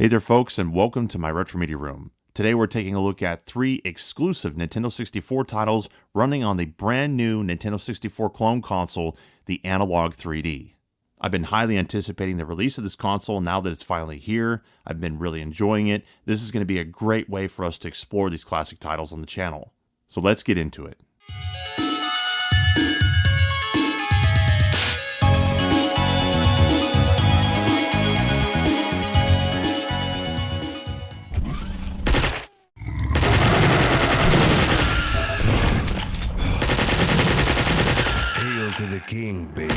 Hey there folks, and welcome to my Retro Media Room. Today we're taking a look at 3 exclusive Nintendo 64 titles running on the brand new Nintendo 64 clone console, the Analogue 3D. I've been highly anticipating the release of this console now that it's finally here. I've been really enjoying it. This is going to be a great way for us to explore these classic titles on the channel. So let's get into it. To the king, baby.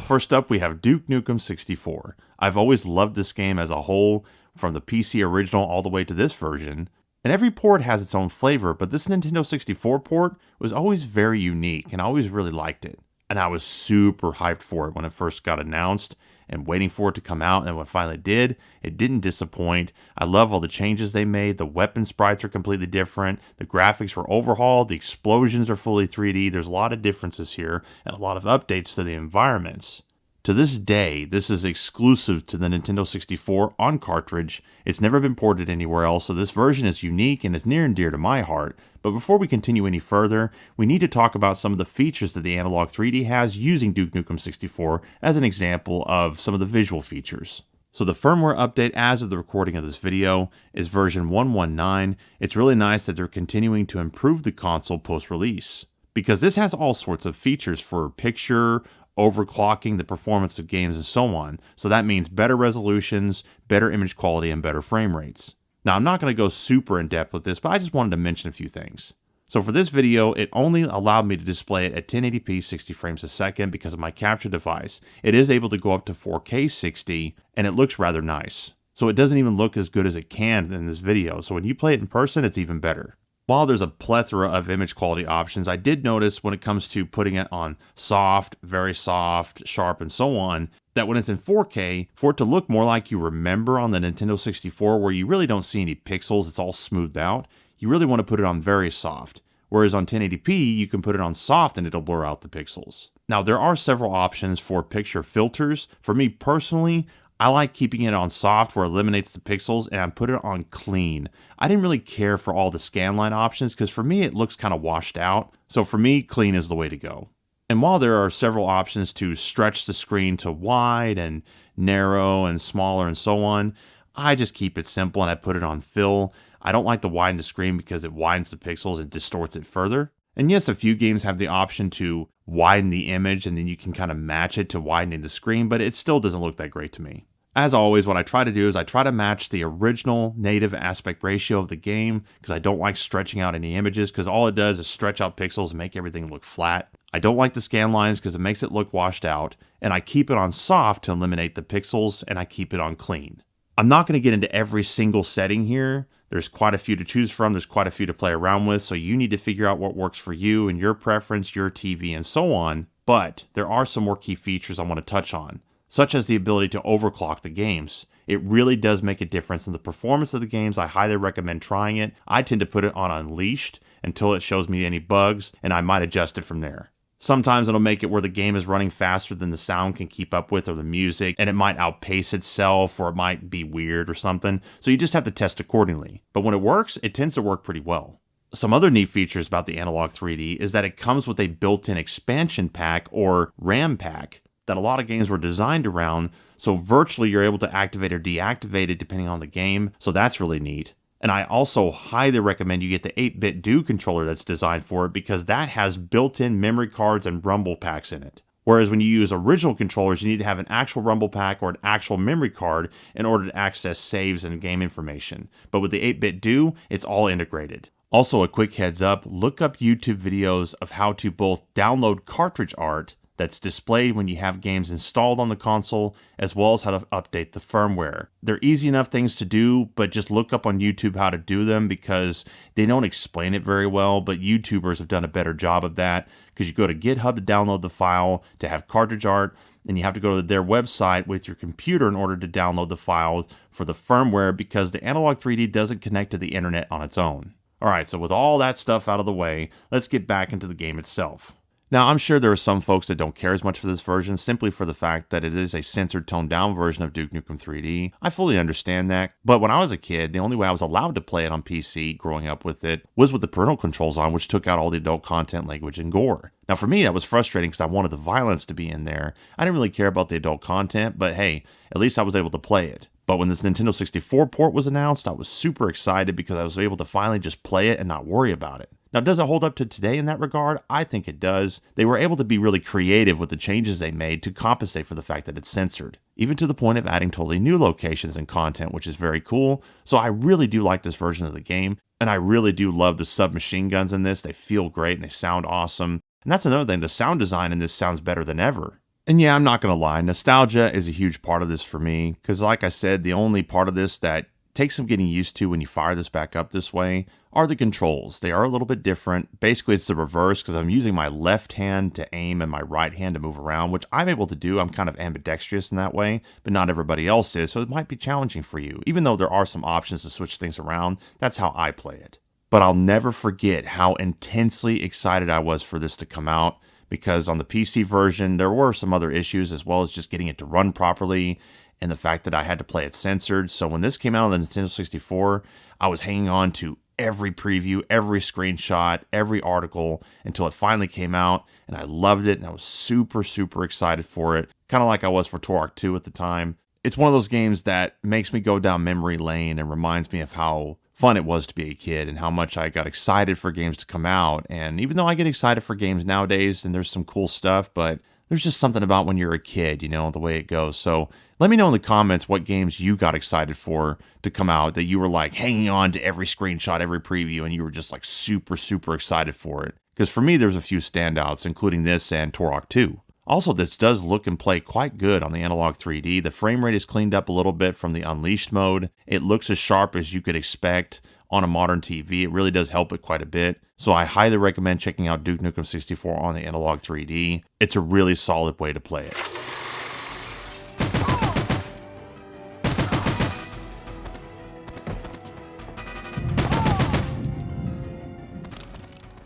First up, we have Duke Nukem 64. I've always loved this game as a whole, from the PC original all the way to this version. And every port has its own flavor, but this Nintendo 64 port was always very unique, and I always really liked it. And I was super hyped for it when it first got announced, and waiting for it to come out, and when it finally did, it didn't disappoint. I love all the changes they made. The weapon sprites are completely different. The graphics were overhauled. The explosions are fully 3D. There's a lot of differences here, and a lot of updates to the environments. To this day, this is exclusive to the Nintendo 64 on cartridge. It's never been ported anywhere else, so this version is unique and is near and dear to my heart. But before we continue any further, we need to talk about some of the features that the Analogue 3D has using Duke Nukem 64 as an example of some of the visual features. So the firmware update as of the recording of this video is version 119. It's really nice that they're continuing to improve the console post-release, because this has all sorts of features for picture, overclocking the performance of games, and so on. So that means better resolutions, better image quality, and better frame rates. Now, I'm not going to go super in depth with this, but I just wanted to mention a few things. So for this video, it only allowed me to display it at 1080p 60 frames a second because of my capture device. It is able to go up to 4K 60, and it looks rather nice. So it doesn't even look as good as it can in this video. So when you play it in person, it's even better. While there's a plethora of image quality options, I did notice when it comes to putting it on soft, very soft, sharp, and so on, that when it's in 4K, for it to look more like you remember on the Nintendo 64 where you really don't see any pixels, it's all smoothed out, you really want to put it on very soft. Whereas on 1080p, you can put it on soft and it'll blur out the pixels. Now, there are several options for picture filters. For me personally, I like keeping it on soft where it eliminates the pixels, and I put it on clean. I didn't really care for all the scanline options because for me it looks kind of washed out. So for me, clean is the way to go. And while there are several options to stretch the screen to wide and narrow and smaller and so on, I just keep it simple and I put it on fill. I don't like to widen the screen because it widens the pixels and distorts it further. And yes, a few games have the option to widen the image and then you can kind of match it to widening the screen, but it still doesn't look that great to me. As always, what I try to do is I try to match the original native aspect ratio of the game because I don't like stretching out any images because all it does is stretch out pixels and make everything look flat. I don't like the scan lines because it makes it look washed out, and I keep it on soft to eliminate the pixels, and I keep it on clean. I'm not going to get into every single setting here. There's quite a few to choose from. There's quite a few to play around with, so you need to figure out what works for you and your preference, your TV, and so on. But there are some more key features I want to touch on, such as the ability to overclock the games. It really does make a difference in the performance of the games. I highly recommend trying it. I tend to put it on unleashed until it shows me any bugs, and I might adjust it from there. Sometimes it'll make it where the game is running faster than the sound can keep up with or the music, and it might outpace itself or it might be weird or something. So you just have to test accordingly. But when it works, it tends to work pretty well. Some other neat features about the Analogue 3D is that it comes with a built-in expansion pack or RAM pack that a lot of games were designed around, so virtually you're able to activate or deactivate it depending on the game, so that's really neat. And I also highly recommend you get the 8-bit Do controller that's designed for it because that has built-in memory cards and rumble packs in it. Whereas when you use original controllers, you need to have an actual rumble pack or an actual memory card in order to access saves and game information. But with the 8-bit Do, it's all integrated. Also, a quick heads up, look up YouTube videos of how to both download cartridge art that's displayed when you have games installed on the console, as well as how to update the firmware. They're easy enough things to do, but just look up on YouTube how to do them because they don't explain it very well, but YouTubers have done a better job of that because you go to GitHub to download the file to have cartridge art, and you have to go to their website with your computer in order to download the file for the firmware because the Analogue 3D doesn't connect to the internet on its own. Alright, so with all that stuff out of the way, let's get back into the game itself. Now, I'm sure there are some folks that don't care as much for this version simply for the fact that it is a censored, toned down version of Duke Nukem 3D. I fully understand that, but when I was a kid, the only way I was allowed to play it on PC growing up with it was with the parental controls on, which took out all the adult content, language, and gore. Now, for me, that was frustrating because I wanted the violence to be in there. I didn't really care about the adult content, but hey, at least I was able to play it. But when this Nintendo 64 port was announced, I was super excited because I was able to finally just play it and not worry about it. Now, does it hold up to today in that regard? I think it does. They were able to be really creative with the changes they made to compensate for the fact that it's censored, even to the point of adding totally new locations and content, which is very cool. So I really do like this version of the game, and I really do love the submachine guns in this. They feel great and they sound awesome. And that's another thing, the sound design in this sounds better than ever. And yeah, I'm not going to lie, nostalgia is a huge part of this for me, because like I said, the only part of this that takes some getting used to when you fire this back up this way are the controls. They are a little bit different. Basically, it's the reverse because I'm using my left hand to aim and my right hand to move around, which I'm able to do. I'm kind of ambidextrous in that way, but not everybody else is, so it might be challenging for you. Even though there are some options to switch things around, that's how I play it. But I'll never forget how intensely excited I was for this to come out, because on the PC version, there were some other issues as well as just getting it to run properly and the fact that I had to play it censored. So when this came out on the Nintendo 64, I was hanging on to every preview, every screenshot, every article until it finally came out, and I loved it, and I was super, super excited for it, kind of like I was for Turok 2 at the time. It's one of those games that makes me go down memory lane and reminds me of how fun it was to be a kid and how much I got excited for games to come out. And even though I get excited for games nowadays and there's some cool stuff, but there's just something about when you're a kid, you know, the way it goes. So let me know in the comments what games you got excited for to come out, that you were like hanging on to every screenshot, every preview, and you were just like super, super excited for it. Because for me, there's a few standouts, including this and Turok 2. Also, this does look and play quite good on the Analogue 3D. The frame rate is cleaned up a little bit from the Unleashed mode. It looks as sharp as you could expect on a modern TV. It really does help it quite a bit. So I highly recommend checking out Duke Nukem 64 on the Analogue 3D. It's a really solid way to play it.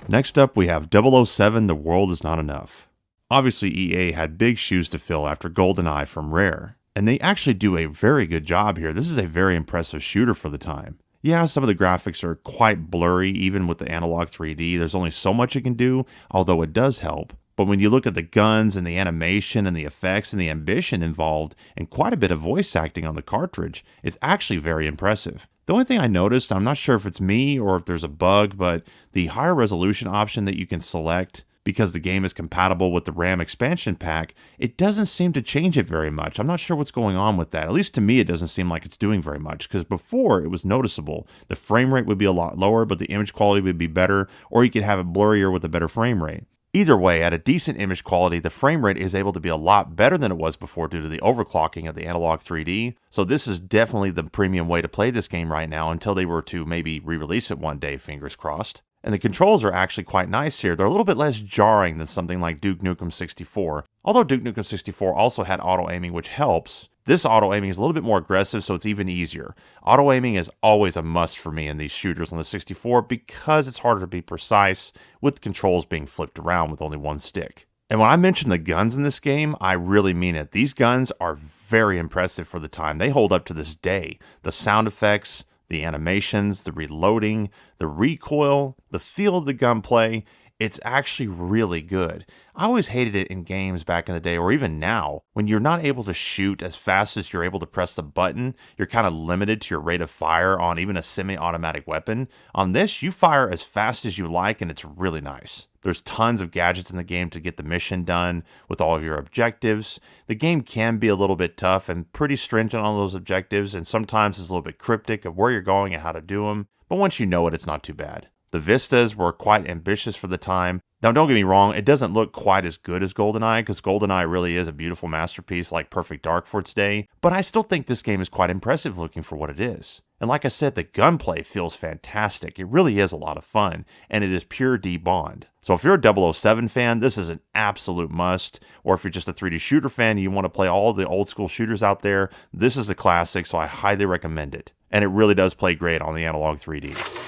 Next up, we have 007 The World Is Not Enough. Obviously, EA had big shoes to fill after GoldenEye from Rare, and they actually do a very good job here. This is a very impressive shooter for the time. Yeah, some of the graphics are quite blurry, even with the Analogue 3D. There's only so much it can do, although it does help. But when you look at the guns and the animation and the effects and the ambition involved, and quite a bit of voice acting on the cartridge, it's actually very impressive. The only thing I noticed, I'm not sure if it's me or if there's a bug, but the higher resolution option that you can select, because the game is compatible with the RAM expansion pack, it doesn't seem to change it very much. I'm not sure what's going on with that. At least to me, it doesn't seem like it's doing very much, because before it was noticeable. The frame rate would be a lot lower, but the image quality would be better, or you could have it blurrier with a better frame rate. Either way, at a decent image quality, the frame rate is able to be a lot better than it was before due to the overclocking of the Analogue 3D. So this is definitely the premium way to play this game right now until they were to maybe re-release it one day, fingers crossed. And the controls are actually quite nice here. They're a little bit less jarring than something like Duke Nukem 64. Although Duke Nukem 64 also had auto-aiming, which helps, this auto-aiming is a little bit more aggressive, so it's even easier. Auto-aiming is always a must for me in these shooters on the 64 because it's harder to be precise with the controls being flipped around with only one stick. And when I mention the guns in this game, I really mean it. These guns are very impressive for the time. They hold up to this day. The sound effects, the animations, the reloading, the recoil, the feel of the gunplay, it's actually really good. I always hated it in games back in the day, or even now, when you're not able to shoot as fast as you're able to press the button. You're kind of limited to your rate of fire on even a semi-automatic weapon. On this, you fire as fast as you like, and it's really nice. There's tons of gadgets in the game to get the mission done with all of your objectives. The game can be a little bit tough and pretty stringent on those objectives, and sometimes it's a little bit cryptic of where you're going and how to do them, but once you know it, it's not too bad. The vistas were quite ambitious for the time. Now, don't get me wrong, it doesn't look quite as good as GoldenEye, because GoldenEye really is a beautiful masterpiece like Perfect Dark for its day, but I still think this game is quite impressive looking for what it is. And like I said, the gunplay feels fantastic. It really is a lot of fun, and it is pure D-Bond. So if you're a 007 fan, this is an absolute must. Or if you're just a 3D shooter fan and you want to play all the old school shooters out there, this is a classic, so I highly recommend it. And it really does play great on the Analogue 3D.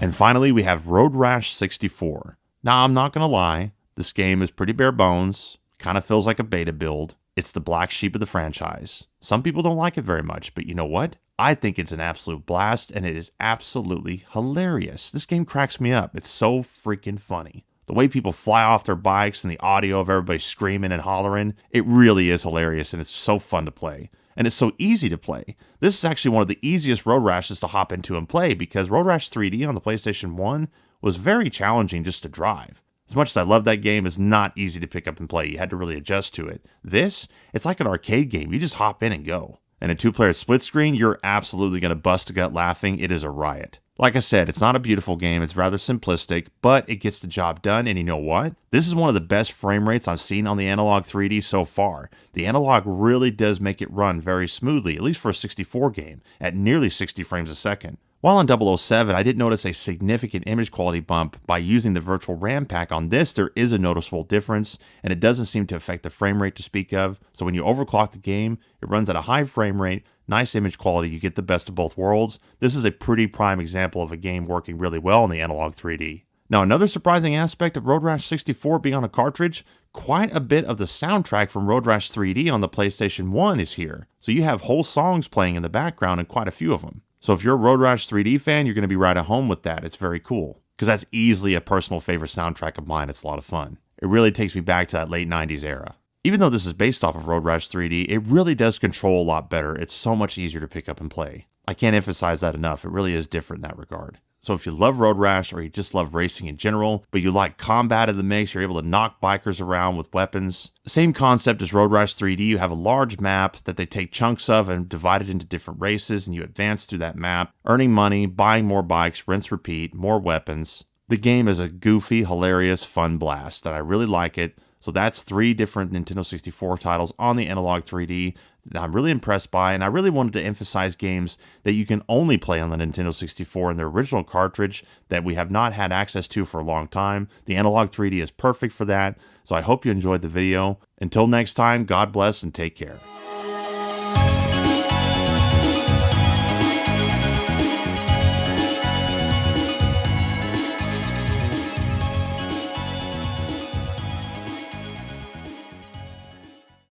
And finally, we have Road Rash 64. Now, I'm not going to lie, this game is pretty bare bones, kind of feels like a beta build. It's the black sheep of the franchise. Some people don't like it very much, but you know what? I think it's an absolute blast, and it is absolutely hilarious. This game cracks me up. It's so freaking funny. The way people fly off their bikes and the audio of everybody screaming and hollering, it really is hilarious, and it's so fun to play. And it's so easy to play. This is actually one of the easiest Road Rashes to hop into and play because Road Rash 3D on the PlayStation 1 was very challenging just to drive. As much as I love that game, it's not easy to pick up and play. You had to really adjust to it. This, it's like an arcade game. You just hop in and go. And a 2-player split screen, you're absolutely going to bust a gut laughing. It is a riot. Like I said, it's not a beautiful game. It's rather simplistic, but it gets the job done. And you know what? This is one of the best frame rates I've seen on the Analogue 3D so far. The Analogue really does make it run very smoothly, at least for a 64 game, at nearly 60 frames a second. While on 007, I did notice a significant image quality bump by using the virtual RAM pack. On this, there is a noticeable difference, and it doesn't seem to affect the frame rate to speak of. So when you overclock the game, it runs at a high frame rate, nice image quality, you get the best of both worlds. This is a pretty prime example of a game working really well in the Analogue 3D. Now, another surprising aspect of Road Rash 64 being on a cartridge, quite a bit of the soundtrack from Road Rash 3D on the PlayStation 1 is here. So you have whole songs playing in the background and quite a few of them. So if you're a Road Rash 3D fan, you're going to be right at home with that. It's very cool because that's easily a personal favorite soundtrack of mine. It's a lot of fun. It really takes me back to that late 90s era. Even though this is based off of Road Rash 3D, it really does control a lot better. It's so much easier to pick up and play. I can't emphasize that enough. It really is different in that regard. So if you love Road Rash or you just love racing in general, but you like combat in the mix, you're able to knock bikers around with weapons. Same concept as Road Rash 3D. You have a large map that they take chunks of and divide it into different races, and you advance through that map, earning money, buying more bikes, rinse, repeat, more weapons. The game is a goofy, hilarious, fun blast, and I really like it. So that's 3 different Nintendo 64 titles on the Analogue 3D that I'm really impressed by, and I really wanted to emphasize games that you can only play on the Nintendo 64 in the original cartridge that we have not had access to for a long time. The Analogue 3D is perfect for that, so I hope you enjoyed the video. Until next time, God bless and take care.